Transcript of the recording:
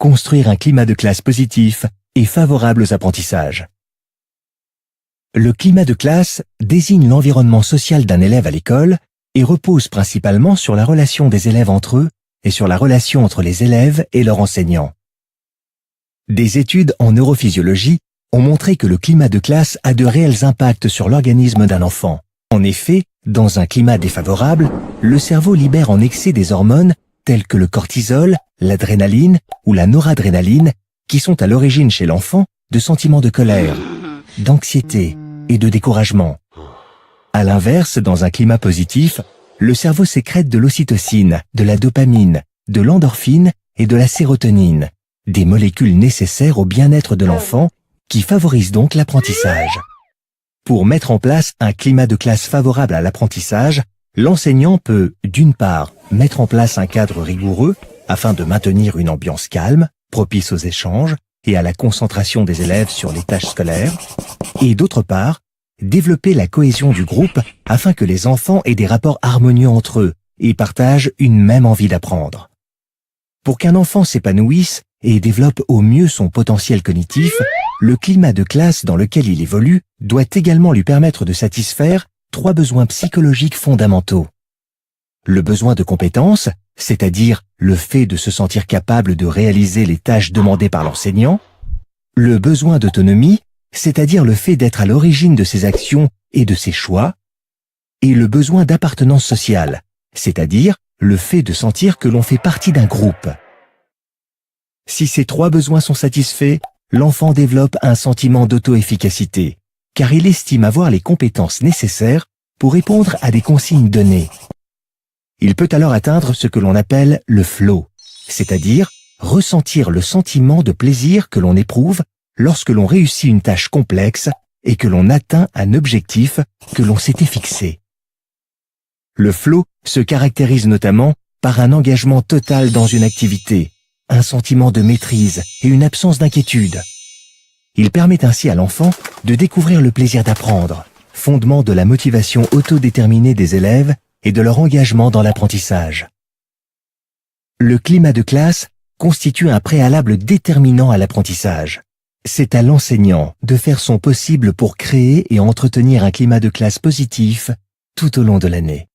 construire un climat de classe positif et favorable aux apprentissages. Le climat de classe désigne l'environnement social d'un élève à l'école et repose principalement sur la relation des élèves entre eux et sur la relation entre les élèves et leurs enseignants. Des études en neurophysiologie ont montré que le climat de classe a de réels impacts sur l'organisme d'un enfant. En effet, dans un climat défavorable, le cerveau libère en excès des hormones telles que le cortisol, l'adrénaline ou la noradrénaline qui sont à l'origine chez l'enfant de sentiments de colère, d'anxiété et de découragement. À l'inverse, dans un climat positif, le cerveau sécrète de l'ocytocine, de la dopamine, de l'endorphine et de la sérotonine, des molécules nécessaires au bien-être de l'enfant qui favorisent donc l'apprentissage. Pour mettre en place un climat de classe favorable à l'apprentissage, l'enseignant peut, d'une part, mettre en place un cadre rigoureux afin de maintenir une ambiance calme, propice aux échanges et à la concentration des élèves sur les tâches scolaires, et d'autre part, développer la cohésion du groupe afin que les enfants aient des rapports harmonieux entre eux et partagent une même envie d'apprendre. Pour qu'un enfant s'épanouisse et développe au mieux son potentiel cognitif, le climat de classe dans lequel il évolue doit également lui permettre de satisfaire 3 besoins psychologiques fondamentaux. Le besoin de compétence, c'est-à-dire le fait de se sentir capable de réaliser les tâches demandées par l'enseignant. Le besoin d'autonomie, c'est-à-dire le fait d'être à l'origine de ses actions et de ses choix. Et le besoin d'appartenance sociale, c'est-à-dire le fait de sentir que l'on fait partie d'un groupe. Si ces 3 besoins sont satisfaits, l'enfant développe un sentiment d'auto-efficacité, car il estime avoir les compétences nécessaires pour répondre à des consignes données. Il peut alors atteindre ce que l'on appelle le flow, c'est-à-dire ressentir le sentiment de plaisir que l'on éprouve lorsque l'on réussit une tâche complexe et que l'on atteint un objectif que l'on s'était fixé. Le flow se caractérise notamment par un engagement total dans une activité, un sentiment de maîtrise et une absence d'inquiétude. Il permet ainsi à l'enfant de découvrir le plaisir d'apprendre, fondement de la motivation autodéterminée des élèves et de leur engagement dans l'apprentissage. Le climat de classe constitue un préalable déterminant à l'apprentissage. C'est à l'enseignant de faire son possible pour créer et entretenir un climat de classe positif tout au long de l'année.